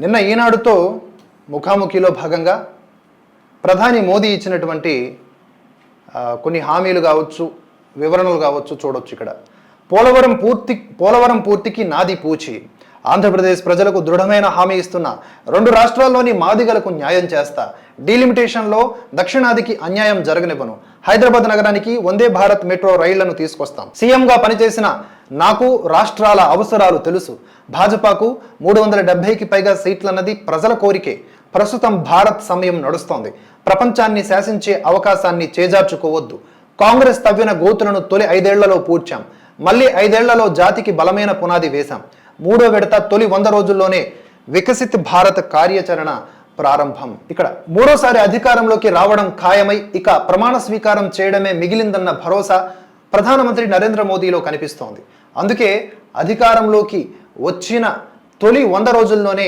నిన్న ఈనాడుతో ముఖాముఖిలో భాగంగా ప్రధాని మోదీ ఇచ్చినటువంటి కొన్ని హామీలు కావచ్చు, వివరణలు కావచ్చు చూడొచ్చు. ఇక్కడ పోలవరం పూర్తికి నాది పూచి. ఆంధ్రప్రదేశ్ ప్రజలకు దృఢమైన హామీ ఇస్తున్న 2 రాష్ట్రాల్లోని మాదిగలకు న్యాయం చేస్తా. డీలిమిటేషన్లో దక్షిణాదికి అన్యాయం జరగనివ్వను. హైదరాబాద్ నగరానికి వందే భారత్ మెట్రో రైళ్లను తీసుకొస్తాం. సీఎంగా పనిచేసిన నాకు రాష్ట్రాల అవసరాలు తెలుసు. భాజపాకు 370కి పైగా సీట్లన్నది ప్రజల కోరికే. ప్రస్తుతం భారత్ సమయం నడుస్తోంది. ప్రపంచాన్ని శాసించే అవకాశాన్ని చేజార్చుకోవద్దు. కాంగ్రెస్ తవ్విన గోతులను తొలి 5 ఏళ్లలో పూడ్చాం. మళ్ళీ 5 ఏళ్లలో జాతికి బలమైన పునాది వేశాం. 3వ విడత తొలి 100 రోజుల్లోనే వికసిత్ భారత్ కార్యాచరణ ప్రారంభం. ఇక్కడ 3వసారి అధికారంలోకి రావడం ఖాయమై ఇక ప్రమాణ స్వీకారం చేయడమే మిగిలిందన్న భరోసా ప్రధానమంత్రి నరేంద్ర మోదీలో కనిపిస్తోంది. అందుకే అధికారంలోకి వచ్చిన తొలి 100 రోజుల్లోనే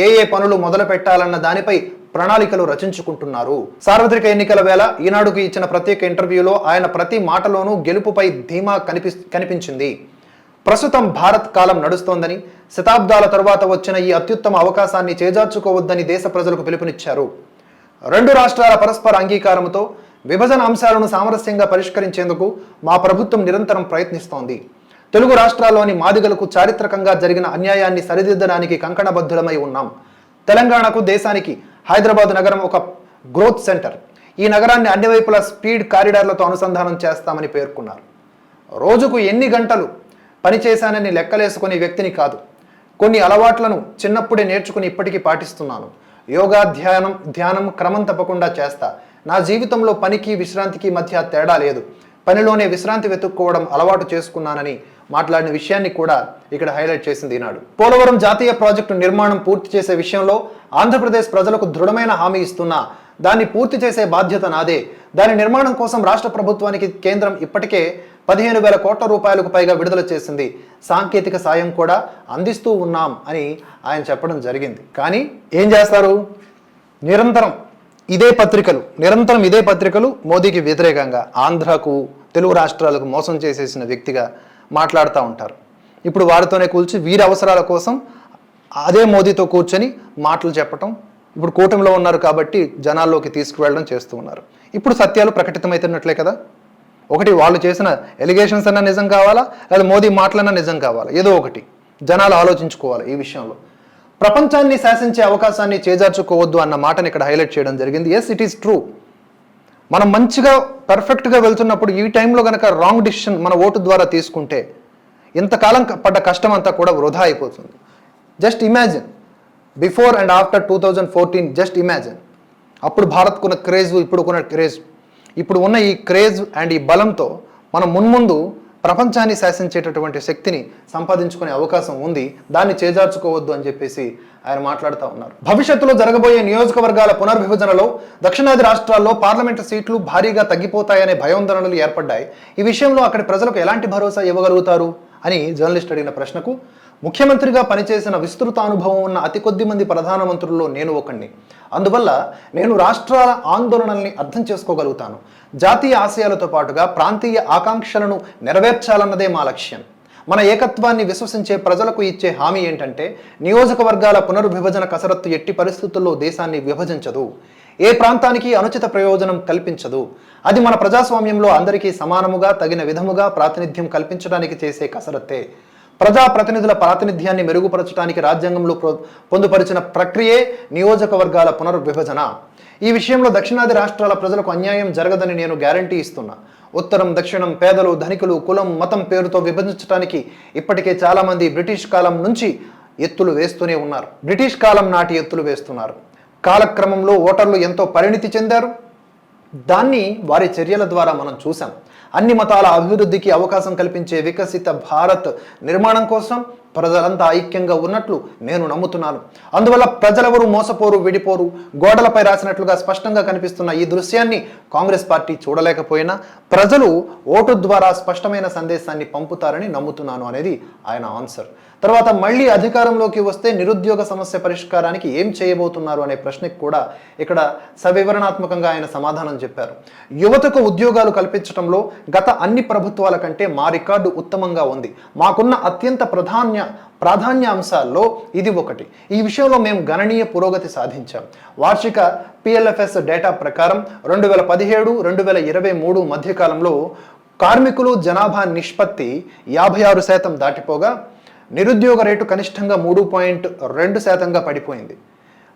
ఏ పనులు మొదలు పెట్టాలన్న దానిపై ప్రణాళికలు రచించుకుంటున్నారు. సార్వత్రిక ఎన్నికల వేళ ఈనాడుకు ఇచ్చిన ప్రత్యేక ఇంటర్వ్యూలో ఆయన ప్రతి మాటలోనూ గెలుపుపై ధీమా కనిపించింది. ప్రస్తుతం భారత్ కాలం నడుస్తోందని, శతాబ్దాల తరువాత వచ్చిన ఈ అత్యుత్తమ అవకాశాన్ని చేజార్చుకోవద్దని దేశ ప్రజలకు పిలుపునిచ్చారు. 2 రాష్ట్రాల పరస్పర అంగీకారంతో విభజన అంశాలను సామరస్యంగా పరిష్కరించేందుకు మా ప్రభుత్వం నిరంతరం ప్రయత్నిస్తోంది. తెలుగు రాష్ట్రాల్లోని మాదిగలకు చారిత్రకంగా జరిగిన అన్యాయాన్ని సరిదిద్దడానికి కంకణబద్ధులమై ఉన్నాం. తెలంగాణకు, దేశానికి హైదరాబాద్ నగరం ఒక గ్రోత్ సెంటర్. ఈ నగరాన్ని అన్ని వైపులా స్పీడ్ కారిడార్లతో అనుసంధానం చేస్తామని పేర్కొన్నారు. రోజుకు ఎన్ని గంటలు పనిచేశానని లెక్కలేసుకునే వ్యక్తిని కాదు. కొన్ని అలవాట్లను చిన్నప్పుడే నేర్చుకుని ఇప్పటికీ పాటిస్తున్నాను. యోగా, ధ్యానం క్రమం తప్పకుండా చేస్తా. నా జీవితంలో పనికి విశ్రాంతికి మధ్య తేడా లేదు. పనిలోనే విశ్రాంతి వెతుక్కోవడం అలవాటు చేసుకున్నానని మాట్లాడిన విషయాన్ని కూడా ఇక్కడ హైలైట్ చేసింది ఈనాడు. పోలవరం జాతీయ ప్రాజెక్టు నిర్మాణం పూర్తి చేసే విషయంలో ఆంధ్రప్రదేశ్ ప్రజలకు దృఢమైన హామీ ఇస్తున్నా. దాన్ని పూర్తి చేసే బాధ్యత నాదే. దాని నిర్మాణం కోసం రాష్ట్ర ప్రభుత్వానికి కేంద్రం ఇప్పటికే 15,000 కోట్ల రూపాయలకు పైగా విడుదల చేసింది. సాంకేతిక సాయం కూడా అందిస్తూ ఉన్నాం అని ఆయన చెప్పడం జరిగింది. కానీ ఏం చేస్తారు? నిరంతరం ఇదే పత్రికలు మోదీకి వ్యతిరేకంగా ఆంధ్రకు, తెలుగు రాష్ట్రాలకు మోసం చేసేసిన వ్యక్తిగా మాట్లాడుతూ ఉంటారు. ఇప్పుడు వారితోనే కూల్చి వీరి అవసరాల కోసం అదే మోదీతో కూర్చొని మాటలు చెప్పటం, ఇప్పుడు కూటమిలో ఉన్నారు కాబట్టి జనాల్లోకి తీసుకువెళ్ళడం చేస్తూ ఉన్నారు. ఇప్పుడు సత్యాలు ప్రకటితమవుతున్నట్లే కదా. ఒకటి వాళ్ళు చేసిన ఎలిగేషన్స్ అన్నా నిజం కావాలా, లేదా మోదీ మాటలన్నా నిజం కావాలా, ఏదో ఒకటి జనాలు ఆలోచించుకోవాలి. ఈ విషయంలో ప్రపంచాన్ని శాసించే అవకాశాన్ని చేజార్చుకోవద్దు అన్న మాటని ఇక్కడ హైలైట్ చేయడం జరిగింది. Yes, it is true. మనం మంచిగా పర్ఫెక్ట్గా వెళ్తున్నప్పుడు ఈ టైంలో కనుక రాంగ్ డిసిషన్ మన ఓటు ద్వారా తీసుకుంటే ఇంతకాలం పడ్డ కష్టం అంతా కూడా వృధా అయిపోతుంది. Just imagine before and after 2014. Just imagine. అప్పుడు భారత్కున్న క్రేజ్, ఇప్పుడుకున్న క్రేజ్, ఇప్పుడు ఉన్న ఈ క్రేజ్ అండ్ ఈ బలంతో మనం మున్ముందు ప్రపంచాన్ని శాసించేటటువంటి శక్తిని సంపాదించుకునే అవకాశం ఉంది. దాన్ని చేజార్చుకోవద్దు అని చెప్పేసి ఆయన మాట్లాడుతూ ఉన్నారు. భవిష్యత్తులో జరగబోయే నియోజకవర్గాల పునర్విభజనలో దక్షిణాది రాష్ట్రాల్లో పార్లమెంటు సీట్లు భారీగా తగ్గిపోతాయనే భయాందోళనలు ఏర్పడ్డాయి. ఈ విషయంలో అక్కడి ప్రజలకు ఎలాంటి భరోసా ఇవ్వగలుగుతారు అని జర్నలిస్ట్ అడిగిన ప్రశ్నకు, ముఖ్యమంత్రిగా పనిచేసిన విస్తృత అనుభవం ఉన్న అతి కొద్ది మంది ప్రధానమంత్రుల్లో నేను ఒకణ్ణి. అందువల్ల నేను రాష్ట్రాల ఆందోళనల్ని అర్థం చేసుకోగలుగుతాను. జాతీయ ఆశయాలతో పాటుగా ప్రాంతీయ ఆకాంక్షలను నెరవేర్చాలన్నదే మా లక్ష్యం. మన ఏకత్వాన్ని విశ్వసించే ప్రజలకు ఇచ్చే హామీ ఏంటంటే, నియోజకవర్గాల పునర్విభజన కసరత్తు ఎట్టి పరిస్థితుల్లో దేశాన్ని విభజించదు, ఏ ప్రాంతానికి అనుచిత ప్రయోజనం కల్పించదు. అది మన ప్రజాస్వామ్యంలో అందరికీ సమానముగా, తగిన విధముగా ప్రాతినిధ్యం కల్పించడానికి చేసే కసరత్తే. ప్రజాప్రతినిధుల ప్రాతినిధ్యాన్ని మెరుగుపరచడానికి రాజ్యాంగంలో పొందుపరిచిన ప్రక్రియే నియోజకవర్గాల పునర్విభజన. ఈ విషయంలో దక్షిణాది రాష్ట్రాల ప్రజలకు అన్యాయం జరగదని నేను గ్యారంటీ ఇస్తున్నా. ఉత్తరం, దక్షిణం, పేదలు, ధనికులు, కులం, మతం పేరుతో విభజించడానికి ఇప్పటికే చాలామంది బ్రిటిష్ కాలం నుంచి ఎత్తులు వేస్తూనే ఉన్నారు. బ్రిటిష్ కాలం నాటి ఎత్తులు వేస్తున్నారు. కాలక్రమంలో ఓటర్లు ఎంతో పరిణితి చెందారు. దాన్ని వారి చర్యల ద్వారా మనం చూసాం. అన్ని మతాల అభివృద్ధికి అవకాశం కల్పించే వికసిత భారత్ నిర్మాణం కోసం ప్రజలంతా ఐక్యంగా ఉన్నట్లు నేను నమ్ముతున్నాను. అందువల్ల ప్రజలెవరూ మోసపోరు, విడిపోరు. గోడలపై రాసినట్లుగా స్పష్టంగా కనిపిస్తున్న ఈ దృశ్యాన్ని కాంగ్రెస్ పార్టీ చూడలేకపోయినా ప్రజలు ఓటు ద్వారా స్పష్టమైన సందేశాన్ని పంపుతారని నమ్ముతున్నాను అనేది ఆయన ఆన్సర్. తర్వాత మళ్ళీ అధికారంలోకి వస్తే నిరుద్యోగ సమస్య పరిష్కారానికి ఏం చేయబోతున్నారు అనే ప్రశ్నకు కూడా ఇక్కడ సవివరణాత్మకంగా ఆయన సమాధానం చెప్పారు. యువతకు ఉద్యోగాలు కల్పించడంలో గత అన్ని ప్రభుత్వాల కంటే మా రికార్డు ఉత్తమంగా ఉంది. మాకున్న అత్యంత ప్రాధాన్య ప్రాధాన్య అంశాల్లో ఇది ఒకటి. ఈ విషయంలో మేము గణనీయ పురోగతి సాధించాం. వార్షిక పిఎల్ఎఫ్ఎస్ డేటా ప్రకారం 2017-2023 మధ్యకాలంలో కార్మికులు జనాభా నిష్పత్తి 56% దాటిపోగా నిరుద్యోగ రేటు కనిష్టంగా 3.2%గా పడిపోయింది.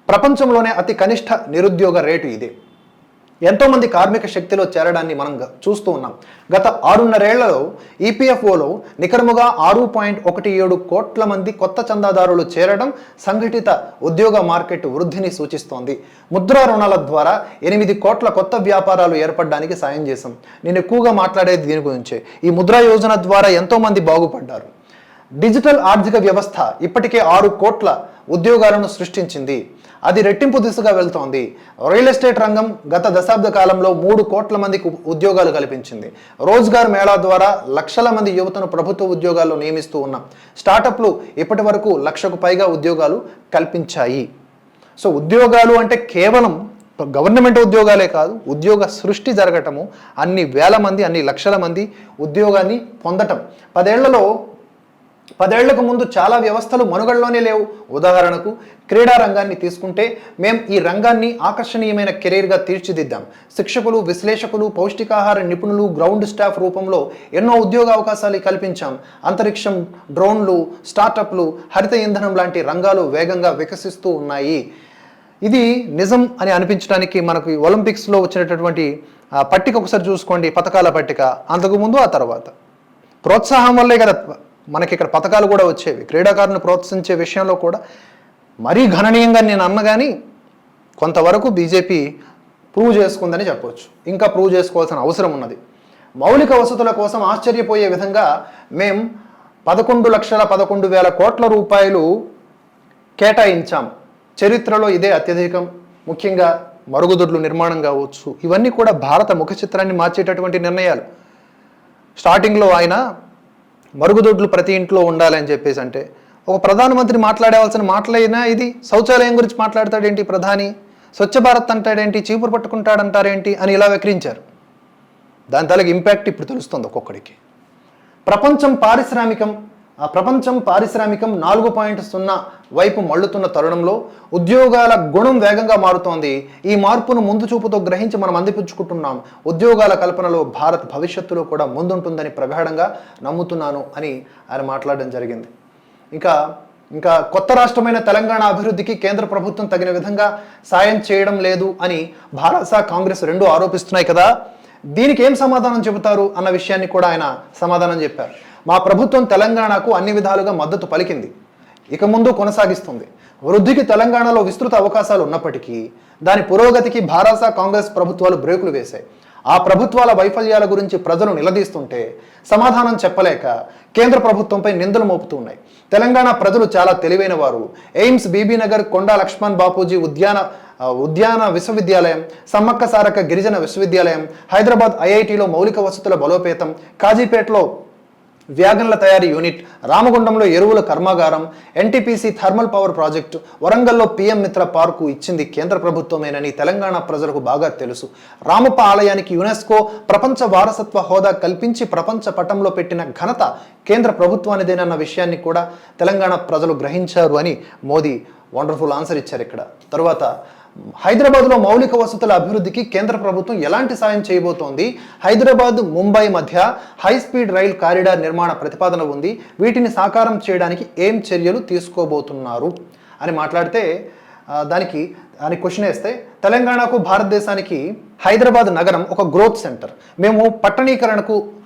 ప్రపంచంలోనే అతి కనిష్ట నిరుద్యోగ రేటు ఇదే. ఎంతోమంది కార్మిక శక్తిలో చేరడాన్ని మనం చూస్తూ ఉన్నాం. గత 6.5 ఏళ్లలో ఈపీఎఫ్ఓలో నికరముగా 6.17 కోట్ల మంది కొత్త చందాదారులు చేరడం సంఘటిత ఉద్యోగ మార్కెట్ వృద్ధిని సూచిస్తోంది. ముద్రా రుణాల ద్వారా 8 కోట్ల కొత్త వ్యాపారాలు ఏర్పడడానికి సాయం చేశాం. నేను ఎక్కువగా మాట్లాడేది దీని గురించే. ఈ ముద్రా యోజన ద్వారా ఎంతోమంది బాగుపడ్డారు. డిజిటల్ ఆర్థిక వ్యవస్థ ఇప్పటికే 6 కోట్ల ఉద్యోగాలను సృష్టించింది. అది రెట్టింపు దిశగా వెళ్తోంది. రియల్ ఎస్టేట్ రంగం గత దశాబ్ద కాలంలో 3 కోట్ల మందికి ఉద్యోగాలు కల్పించింది. రోజ్గార్ మేళా ద్వారా లక్షల మంది యువతను ప్రభుత్వ ఉద్యోగాల్లో నియమిస్తూ ఉన్నాం. స్టార్టప్లు ఇప్పటి వరకు 1,00,000కు పైగా ఉద్యోగాలు కల్పించాయి. సో ఉద్యోగాలు అంటే కేవలం గవర్నమెంట్ ఉద్యోగాలే కాదు, ఉద్యోగ సృష్టి జరగటము, అన్ని వేల మంది, అన్ని లక్షల మంది ఉద్యోగాన్ని పొందటం. 10 ఏళ్లకు ముందు చాలా వ్యవస్థలు మనుగడలోనే లేవు. ఉదాహరణకు క్రీడా రంగాన్ని తీసుకుంటే మేము ఈ రంగాన్ని ఆకర్షణీయమైన కెరీర్గా తీర్చిదిద్దాం. శిక్షకులు, విశ్లేషకులు, పౌష్టికాహార నిపుణులు, గ్రౌండ్ స్టాఫ్ రూపంలో ఎన్నో ఉద్యోగ అవకాశాలు కల్పించాం. అంతరిక్షం, డ్రోన్లు, స్టార్టప్లు, హరిత ఇంధనం లాంటి రంగాలు వేగంగా వికసిస్తూ ఉన్నాయి. ఇది నిజం అని అనిపించడానికి మనకు ఒలింపిక్స్లో వచ్చినటువంటి పట్టిక ఒకసారి చూసుకోండి, పథకాల పట్టిక. అంతకుముందు ఆ తర్వాత ప్రోత్సాహం వల్లే కదా మనకి ఇక్కడ పథకాలు కూడా వచ్చేవి. క్రీడాకారులను ప్రోత్సహించే విషయంలో కూడా మరీ గణనీయంగా నేను అన్నగాని కొంతవరకు బీజేపీ ప్రూవ్ చేసుకుందని చెప్పవచ్చు. ఇంకా ప్రూవ్ చేసుకోవాల్సిన అవసరం ఉన్నది. మౌలిక వసతుల కోసం ఆశ్చర్యపోయే విధంగా మేము 11,11,000 కోట్ల రూపాయలు కేటాయించాం. చరిత్రలో ఇదే అత్యధికం. ముఖ్యంగా మరుగుదొడ్లు నిర్మాణం కావచ్చు, ఇవన్నీ కూడా భారత ముఖ చిత్రాన్ని మార్చేటటువంటి నిర్ణయాలు. స్టార్టింగ్లో ఆయన మరుగుదొడ్లు ప్రతి ఇంట్లో ఉండాలని చెప్పేసి అంటే ఒక ప్రధానమంత్రి మాట్లాడవలసిన మాటలైనా ఇది శౌచాలయం గురించి మాట్లాడతాడేంటి ప్రధాని, స్వచ్ఛ భారత్ అంటాడేంటి, చీపురు పట్టుకుంటాడంటారేంటి అని ఇలా వెక్రించారు. దాని తాలూకు ఇంపాక్ట్ ఇప్పుడు తెలుస్తుంది ఒక్కొక్కడికి. ప్రపంచం పారిశ్రామికం 4.0 వైపు మళ్ళుతున్న తరుణంలో ఉద్యోగాల గుణం వేగంగా మారుతోంది. ఈ మార్పును ముందు చూపుతో గ్రహించి మనం అందిపుచ్చుకుంటున్నాం. ఉద్యోగాల కల్పనలో భారత్ భవిష్యత్తులో కూడా ముందుంటుందని ప్రగాఢంగా నమ్ముతున్నాను అని ఆయన మాట్లాడడం జరిగింది. ఇంకా కొత్త రాష్ట్రమైన తెలంగాణ అభివృద్ధికి కేంద్ర ప్రభుత్వం తగిన విధంగా సాయం చేయడం లేదు అని భారత కాంగ్రెస్ రెండు ఆరోపిస్తున్నాయి కదా. దీనికి ఏం సమాధానం చెబుతారు అన్న విషయాన్ని కూడా ఆయన సమాధానం చెప్పారు. మా ప్రభుత్వం తెలంగాణకు అన్ని విధాలుగా మద్దతు పలికింది, ఇక ముందు కొనసాగిస్తుంది. వృద్ధికి తెలంగాణలో విస్తృత అవకాశాలు ఉన్నప్పటికీ దాని పురోగతికి భారత కాంగ్రెస్ ప్రభుత్వాలు బ్రేకులు వేశాయి. ఆ ప్రభుత్వాల వైఫల్యాల గురించి ప్రజలు నిలదీస్తుంటే సమాధానం చెప్పలేక కేంద్ర ప్రభుత్వంపై నిందలు మోపుతున్నాయి. తెలంగాణ ప్రజలు చాలా తెలివైన వారు. ఎయిమ్స్, బీబీనగర్, కొండా లక్ష్మణ్ బాపూజీ ఉద్యాన విశ్వవిద్యాలయం, సమ్మక్క సారక్క గిరిజన విశ్వవిద్యాలయం, హైదరాబాద్ ఐఐటిలో మౌలిక వసతుల బలోపేతం, కాజీపేటలో వ్యాగన్ల తయారీ యూనిట్, రామగుండంలో ఎరువుల కర్మాగారం, ఎన్టీపీసీ థర్మల్ పవర్ ప్రాజెక్టు, వరంగల్లో పీఎం మిత్ర పార్కు ఇచ్చింది కేంద్ర ప్రభుత్వమేనని తెలంగాణ ప్రజలకు బాగా తెలుసు. రామప్ప ఆలయానికి యునెస్కో ప్రపంచ వారసత్వ హోదా కల్పించి ప్రపంచ పటంలో పెట్టిన ఘనత కేంద్ర ప్రభుత్వానిదేనన్న విషయాన్ని కూడా తెలంగాణ ప్రజలు గ్రహించారు అని మోదీ వండర్ఫుల్ ఆన్సర్ ఇచ్చారు. ఇక్కడ తర్వాత హైదరాబాద్లో మౌలిక వసతుల అభివృద్ధికి కేంద్ర ప్రభుత్వం ఎలాంటి సాయం చేయబోతోంది, హైదరాబాద్ ముంబై మధ్య హై స్పీడ్ రైల్ కారిడార్ నిర్మాణ ప్రతిపాదన ఉంది, వీటిని సాకారం చేయడానికి ఏం చర్యలు తీసుకోబోతున్నారు అని మాట్లాడితే దానికి క్వశ్చన్ వేస్తే తెలంగాణకు, భారతదేశానికి హైదరాబాద్ నగరం ఒక గ్రోత్ సెంటర్. మేము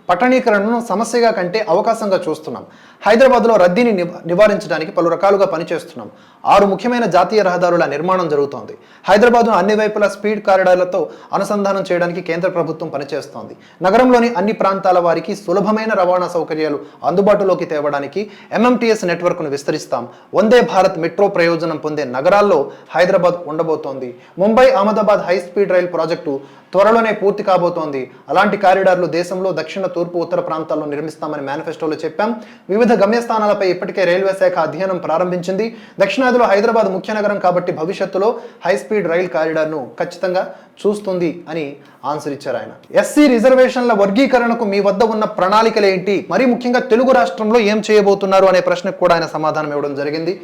పట్టణీకరణను సమస్యగా కంటే అవకాశంగా చూస్తున్నాం. హైదరాబాద్లో రద్దీని నివారించడానికి పలు రకాలుగా పనిచేస్తున్నాం. 6 ముఖ్యమైన జాతీయ రహదారుల నిర్మాణం జరుగుతోంది. హైదరాబాద్ను అన్ని వైపులా స్పీడ్ కారిడార్లతో అనుసంధానం చేయడానికి కేంద్ర ప్రభుత్వం పనిచేస్తోంది. నగరంలోని అన్ని ప్రాంతాల వారికి సులభమైన రవాణా సౌకర్యాలు అందుబాటులోకి తేవడానికి ఎంఎంటీఎస్ నెట్వర్క్ను విస్తరిస్తాం. వందే భారత్ మెట్రో ప్రయోజనం పొందే నగరాల్లో హైదరాబాద్ ఉండబోతోంది. Mumbai Ahmedabad high speed rail project త్వరలోనే పూర్తి కాబోతోంది. అలాంటి కారిడార్లు దేశంలో దక్షిణ తూర్పు ఉత్తర ప్రాంతాల్లో నిర్మిస్తామని మేనిఫెస్టోలో చెప్పాం. వివిధ గమ్యస్థానాలపై ఇప్పటికే రైల్వే శాఖ అధ్యయనం ప్రారంభించింది. దక్షిణాదిలో హైదరాబాద్ ముఖ్య నగరం కాబట్టి భవిష్యత్తులో హై స్పీడ్ రైల్ కారిడార్ను ఖచ్చితంగా చూస్తుంది అని ఆన్సర్ ఇచ్చారు ఆయన. ఎస్సీ రిజర్వేషన్ల వర్గీకరణకు మీ వద్ద ఉన్న ప్రణాళికలు ఏంటి, మరీ ముఖ్యంగా తెలుగు రాష్ట్రంలో ఏం చేయబోతున్నారు అనే ప్రశ్నకు కూడా ఆయన సమాధానం ఇవ్వడం జరిగింది.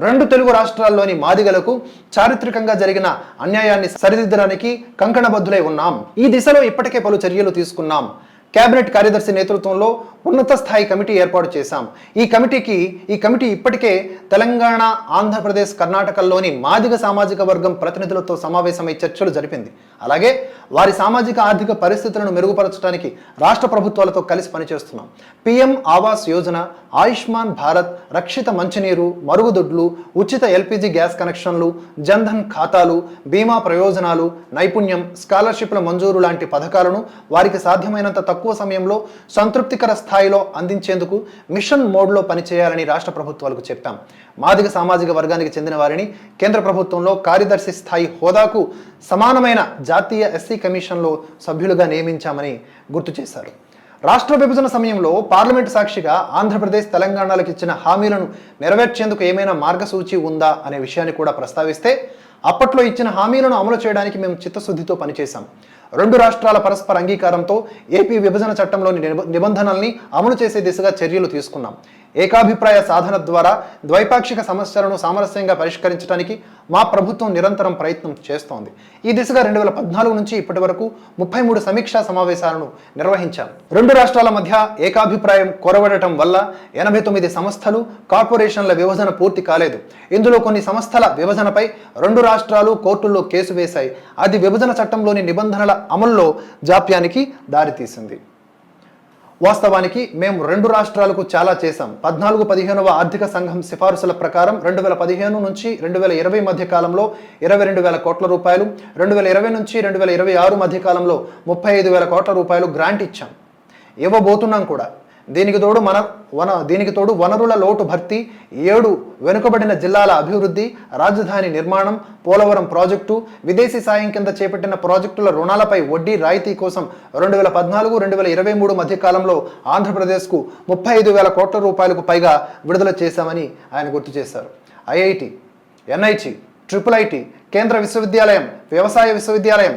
2 తెలుగు రాష్ట్రాల్లోని మాదిగలకు చారిత్రకంగా జరిగిన అన్యాయాన్ని సరిదిద్దడానికి కంకణబద్ధులై ఉన్నాం. ఈ దిశలో ఇప్పటికే పలు చర్యలు తీసుకున్నాం. కేబినెట్ కార్యదర్శి నేతృత్వంలో ఉన్నత స్థాయి కమిటీ ఏర్పాటు చేశాం. ఈ కమిటీ ఇప్పటికే తెలంగాణ, ఆంధ్రప్రదేశ్, కర్ణాటకల్లోని మాదిగ సామాజిక వర్గం ప్రతినిధులతో సమావేశమై చర్చలు జరిపింది. అలాగే వారి సామాజిక ఆర్థిక పరిస్థితులను మెరుగుపరచడానికి రాష్ట్ర ప్రభుత్వాలతో కలిసి పనిచేస్తున్నాం. పిఎం ఆవాస్ యోజన, ఆయుష్మాన్ భారత్, రక్షిత మంచినీరు, మరుగుదొడ్లు, ఉచిత ఎల్పిజి గ్యాస్ కనెక్షన్లు, జన్ధన్ ఖాతాలు, బీమా ప్రయోజనాలు, నైపుణ్యం, స్కాలర్షిప్ల మంజూరు లాంటి పథకాలను వారికి సాధ్యమైనంత తక్కువ సమయంలో సంతృప్తికర స్థాయిలో అందించేందుకు మిషన్ మోడ్లో పనిచేయాలని రాష్ట్ర ప్రభుత్వాలకు చెప్పాం. మాదిగ సామాజిక వర్గానికి చెందిన వారిని కేంద్ర ప్రభుత్వంలో కార్యదర్శి స్థాయి హోదాకు సమానమైన జాతీయ ఎస్సీ కమిషన్లో సభ్యులుగా నియమించామని గుర్తు చేశారు. రాష్ట్ర విభజన సమయంలో పార్లమెంటు సాక్షిగా ఆంధ్రప్రదేశ్, తెలంగాణలకు ఇచ్చిన హామీలను నెరవేర్చేందుకు ఏమైనా మార్గసూచి ఉందా అనే విషయాన్ని కూడా ప్రస్తావిస్తే, అప్పట్లో ఇచ్చిన హామీలను అమలు చేయడానికి మేము చిత్తశుద్ధితో పనిచేశాం. 2 రాష్ట్రాల పరస్పర అంగీకారంతో ఏపీ విభజన చట్టంలోని నిబంధనల్ని అమలు చేసే దిశగా చర్యలు తీసుకున్నాం. ఏకాభిప్రాయ సాధన ద్వారా ద్వైపాక్షిక సమస్యలను సామరస్యంగా పరిష్కరించడానికి మా ప్రభుత్వం నిరంతరం ప్రయత్నం చేస్తోంది. ఈ దిశగా 2014 నుంచి ఇప్పటి వరకు 33 సమీక్షా సమావేశాలను నిర్వహించాం. 2 రాష్ట్రాల మధ్య ఏకాభిప్రాయం కొరవడటం వల్ల 89 సంస్థలు, కార్పొరేషన్ల విభజన పూర్తి కాలేదు. ఇందులో కొన్ని సంస్థల విభజనపై 2 రాష్ట్రాలు కోర్టుల్లో కేసు వేశాయి. అది విభజన చట్టంలోని నిబంధనల అమల్లో జాప్యానికి దారితీసింది. వాస్తవానికి మేము 2 రాష్ట్రాలకు చాలా చేశాం. 14-15వ ఆర్థిక సంఘం సిఫారసుల ప్రకారం 2015 నుంచి 2020 మధ్య కాలంలో 22,000 కోట్ల రూపాయలు, 2020 నుంచి 2026 మధ్య కాలంలో 35,000 కోట్ల రూపాయలు గ్రాంట్ ఇచ్చాం, ఇవ్వబోతున్నాం కూడా. దీనికి తోడు వనరుల లోటు భర్తీ, 7 వెనుకబడిన జిల్లాల అభివృద్ధి, రాజధాని నిర్మాణం, పోలవరం ప్రాజెక్టు, విదేశీ సాయం కింద చేపట్టిన ప్రాజెక్టుల రుణాలపై వడ్డీ రాయితీ కోసం 2014-2023 మధ్య కాలంలో ఆంధ్రప్రదేశ్కు 35,000 కోట్ల రూపాయలకు పైగా విడుదల చేశామని ఆయన గుర్తు చేశారు. ఐఐటి, ఎన్ఐటి, ట్రిపుల్ కేంద్ర విశ్వవిద్యాలయం, వ్యవసాయ విశ్వవిద్యాలయం,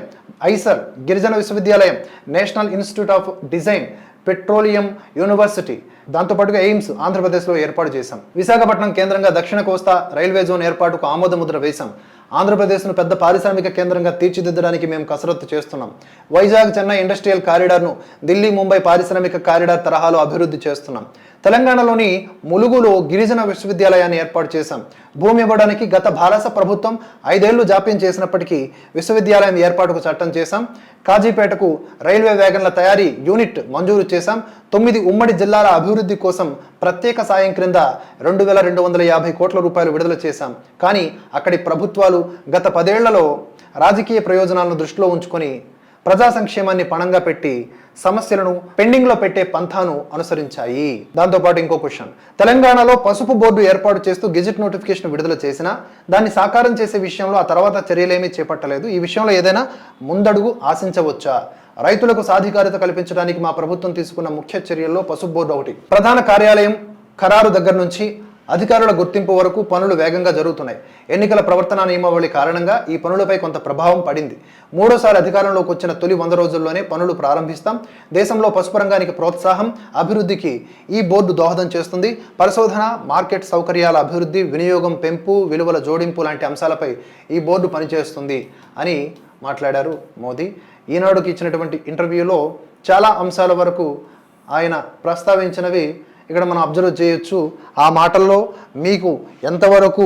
ఐసర్, గిరిజన విశ్వవిద్యాలయం, national institute of design, petroleum university, దాంతోపాటుగా ఎయిమ్స్ ఆంధ్రప్రదేశ్లో ఏర్పాటు చేశాం. విశాఖపట్నం కేంద్రంగా దక్షిణ కోస్తా రైల్వే జోన్ ఏర్పాటుకు ఆమోదముద్ర వేశాం. ఆంధ్రప్రదేశ్ను పెద్ద పారిశ్రామిక కేంద్రంగా తీర్చిదిద్దడానికి మేము కసరత్తు చేస్తున్నాం. వైజాగ్ చెన్నై ఇండస్ట్రియల్ కారిడార్ను ఢిల్లీ ముంబై పారిశ్రామిక కారిడార్ తరహాలో అభివృద్ధి చేస్తున్నాం. తెలంగాణలోని ములుగులో గిరిజన విశ్వవిద్యాలయాన్ని ఏర్పాటు చేశాం. భూమి ఇవ్వడానికి గత భారత ప్రభుత్వం 5 ఏళ్లు జాప్యం చేసినప్పటికీ విశ్వవిద్యాలయం ఏర్పాటుకు చట్టం చేశాం. కాజీపేటకు రైల్వే వ్యాగన్ల తయారీ యూనిట్ మంజూరు చేశాం. 9 ఉమ్మడి జిల్లాల అభివృద్ధి కోసం ప్రత్యేక సాయం క్రింద 2,250 కోట్ల రూపాయలు విడుదల చేశాం. కానీ అక్కడి ప్రభుత్వాలు గత 10 ఏళ్లలో రాజకీయ ప్రయోజనాలను దృష్టిలో ఉంచుకొని ప్రజా సంక్షేమాన్ని పణంగా పెట్టి సమస్యలను పెండింగ్లో పెట్టే పంథాను అనుసరించాయి. దాంతోపాటు ఇంకో క్వశ్చన్, తెలంగాణలో పసుపు బోర్డు ఏర్పాటు చేస్తూ గెజిట్ నోటిఫికేషన్ విడుదల చేసినా దాన్ని సాకారం చేసే విషయంలో ఆ తర్వాత చర్యలేమీ చేపట్టలేదు. ఈ విషయంలో ఏదైనా ముందడుగు ఆశించవచ్చా? రైతులకు సాధికారత కల్పించడానికి మా ప్రభుత్వం తీసుకున్న ముఖ్య చర్యల్లో పసుపు బోర్డు ఒకటి. ప్రధాన కార్యాలయం ఖరారు దగ్గర నుంచి అధికారుల గుర్తింపు వరకు పనులు వేగంగా జరుగుతున్నాయి. ఎన్నికల ప్రవర్తన నియమావళి కారణంగా ఈ పనులపై కొంత ప్రభావం పడింది. 3వసారి అధికారంలోకి వచ్చిన తొలి 100 రోజుల్లోనే పనులు ప్రారంభిస్తాం. దేశంలో పసుపు రంగానికి ప్రోత్సాహం, అభివృద్ధికి ఈ బోర్డు దోహదం చేస్తుంది. పరిశోధన, మార్కెట్ సౌకర్యాల అభివృద్ధి, వినియోగం పెంపు, విలువల జోడింపు లాంటి అంశాలపై ఈ బోర్డు పనిచేస్తుంది అని మాట్లాడారు మోదీ. ఈనాడుకి ఇచ్చినటువంటి ఇంటర్వ్యూలో చాలా అంశాల వరకు ఆయన ప్రస్తావించినవి ఇక్కడ మనం అబ్జర్వ్ చేయొచ్చు. ఆ మాటల్లో మీకు ఎంతవరకు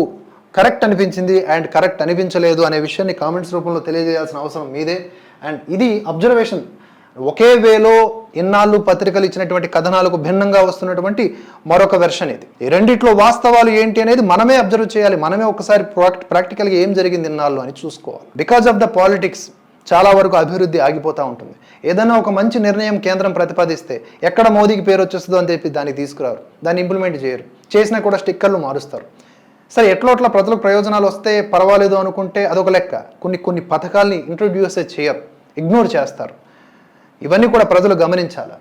కరెక్ట్ అనిపించింది అండ్ కరెక్ట్ అనిపించలేదు అనే విషయాన్ని కామెంట్స్ రూపంలో తెలియజేయాల్సిన అవసరం మీదే. అండ్ ఇది అబ్జర్వేషన్. ఒకే వేలో ఇన్నాళ్ళు పత్రికలు ఇచ్చినటువంటి కథనాలకు భిన్నంగా వస్తున్నటువంటి మరొక వెర్షన్ ఇది. ఈ రెండిట్లో వాస్తవాలు ఏంటి అనేది మనమే అబ్జర్వ్ చేయాలి. మనమే ఒకసారి ప్రాక్టికల్గా ఏం జరిగింది ఇన్నాళ్ళు అని చూసుకోవాలి. బికాజ్ ఆఫ్ ద పాలిటిక్స్ చాలా వరకు అభివృద్ధి ఆగిపోతూ ఉంటుంది. ఏదైనా ఒక మంచి నిర్ణయం కేంద్రం ప్రతిపాదిస్తే ఎక్కడ మోదీకి పేరు వచ్చేస్తుందో అని చెప్పి దాన్ని తీసుకురారు, దాన్ని ఇంప్లిమెంట్ చేయరు, చేసినా కూడా స్టిక్కర్లు మారుస్తారు. సరే ఎట్లా ప్రజలకు ప్రయోజనాలు వస్తే పర్వాలేదు అనుకుంటే అదొక లెక్క. కొన్ని పథకాల్ని ఇంట్రొడ్యూస్ చేయరు, ఇగ్నోర్ చేస్తారు. ఇవన్నీ కూడా ప్రజలు గమనించాలి.